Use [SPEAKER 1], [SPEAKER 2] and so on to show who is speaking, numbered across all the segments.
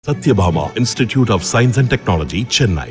[SPEAKER 1] Satyabhama Institute of Science and Technology, Chennai.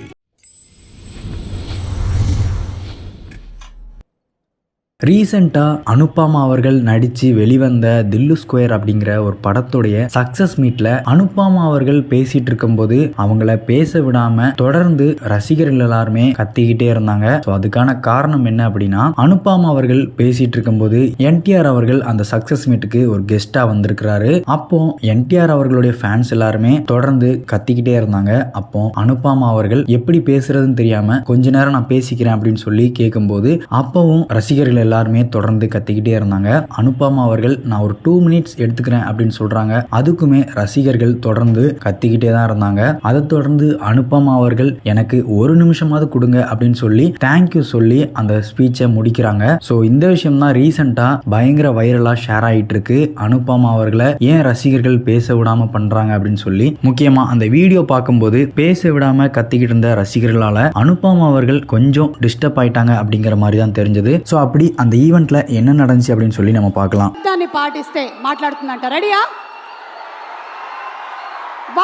[SPEAKER 2] ரீசெண்டாக அனுபமா அவர்கள் நடித்து வெளிவந்த தில்லு ஸ்கொயர் அப்படிங்கிற ஒரு படத்துடைய சக்சஸ் மீட்டில் அனுபமா அவர்கள் பேசிட்டு இருக்கும்போது அவங்கள பேச விடாமல் தொடர்ந்து ரசிகர்கள் எல்லாருமே கத்திக்கிட்டே இருந்தாங்க. ஸோ அதுக்கான காரணம் என்ன அப்படின்னா, அனுபமா அவர்கள் பேசிட்டு இருக்கும்போது என்டிஆர் அவர்கள் அந்த சக்சஸ் மீட்டுக்கு ஒரு கெஸ்ட்டாக வந்திருக்கிறாரு. அப்போ என்டிஆர் அவர்களுடைய ஃபேன்ஸ் எல்லாருமே தொடர்ந்து கத்திக்கிட்டே இருந்தாங்க. அப்போ அனுபமா அவர்கள் எப்படி பேசுறதுன்னு தெரியாமல் கொஞ்ச நேரம் நான் பேசிக்கிறேன் அப்படின்னு சொல்லி கேட்கும்போது அப்பவும் ரசிகர்கள் எல்லாருமே தொடர்ந்து கத்திக்கிட்டே இருந்தாங்க. அனுபமா அவர்கள் நான் ஒரு 2 minutes எடுத்துக்கிறேன் அப்படின்னு சொல்றாங்க. அதுக்குமே ரசிகர்கள் தொடர்ந்து கத்திக்கிட்டே தான் இருந்தாங்க. அதை தொடர்ந்து அனுபமா அவர்கள் எனக்கு 1 நிமிஷமாவது கொடுங்க அப்படின்னு சொல்லி தேங்க்யூ சொல்லி அந்த ஸ்பீச்சை முடிக்கிறாங்க. ஸோ இந்த விஷயம் தான் ரீசெண்டா பயங்கர வைரலா ஷேர் ஆகிட்டு இருக்கு. அனுபமா அவர்களை ஏன் ரசிகர்கள் பேச விடாம பண்றாங்க அப்படின்னு சொல்லி, முக்கியமா அந்த வீடியோ பார்க்கும்போது பேச விடாம கத்திக்கிட்டு இருந்த ரசிகர்களால அனுபமா அவர்கள் கொஞ்சம் டிஸ்டர்ப் ஆயிட்டாங்க அப்படிங்கிற மாதிரி தான் தெரிஞ்சது. ஸோ அப்படி அந்த ஈவெంట్ல என்ன நடந்துச்சு அப்படின்னு சொல்லி நம்ம பார்க்கலாம்.
[SPEAKER 3] దాన్ని పాటిస్తే మాట్లాడుతుందంట. రెడీయా?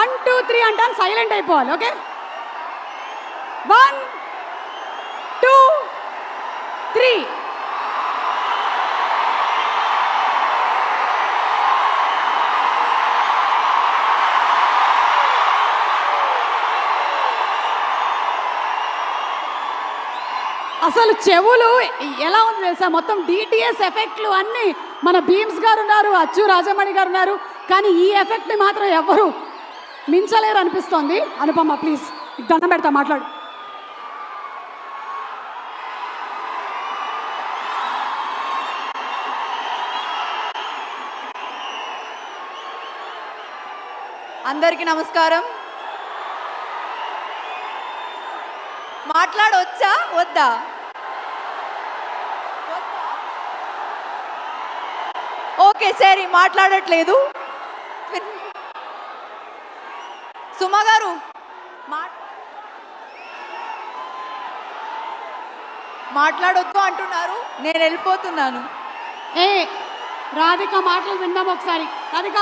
[SPEAKER 3] 1 2 3 అంటాను, సైలెంట్ అయిపోవాలి. ఓకే, 1 2 3. అసలు చెవులు ఎలా ఉంది తెలుసా? మొత్తం డిటిఎస్ ఎఫెక్ట్లు అన్నీ మన భీమ్స్ గారు ఉన్నారు, అచ్చు రాజమణి గారు ఉన్నారు, కానీ ఈ ఎఫెక్ట్ని మాత్రం ఎవ్వరు మించలేరు అనిపిస్తోంది. అనుపమ ప్లీజ్ దండం పెడతా, మాట్లాడు.
[SPEAKER 4] అందరికీ నమస్కారం. మాట్లాడొచ్చా వద్దా? ఓకే సరే, మాట్లాడట్లేదు. సుమా గారు మాట్లాడొద్దు అంటున్నారు, నేను వెళ్ళిపోతున్నాను.
[SPEAKER 3] ఏ రాధిక మాటలు విందాం ఒకసారి. Radhika,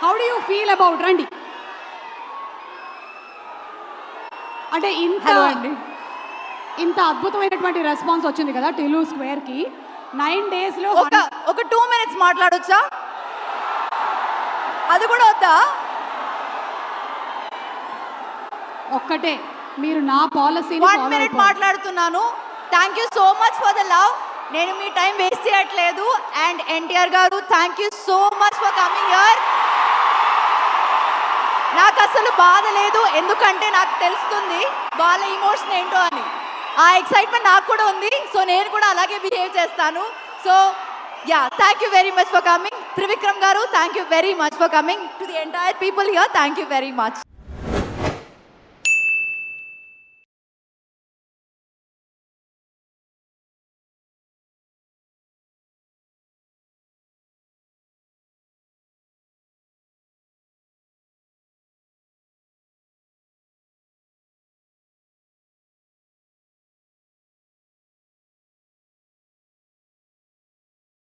[SPEAKER 3] how do you feel about? రండి. అంటే ఇంత అద్భుతమైనటువంటి రెస్పాన్స్ వచ్చింది కదా టిల్లు స్క్వేర్ కి. 9 days లో
[SPEAKER 4] ఒక 2 minutes మాట్లాడొచ్చా? అది కూడా వద్దా?
[SPEAKER 3] ఒక్కటే, మీరు నా పాలసీని
[SPEAKER 4] 1 minute మాట్లాడుతున్నాను. Thank you so much for the love. నేను మీ టైం వేస్ట్ చేయట్లేదు. అండ్ ఎన్టీఆర్ గారు, thank you so much for coming here. నాకు అసలు బాధ లేదు, ఎందుకంటే నాకు తెలుస్తుంది వాళ్ళ ఇమోషన్ ఏంటో అని. ఆ ఎక్సైట్మెంట్ నాకు కూడా ఉంది. సో నేను కూడా అలాగే బిహేవ్ చేస్తాను. So yeah, thank you very much for coming. Trivikram garu, thank you very much for coming. To the entire people here, thank you very much.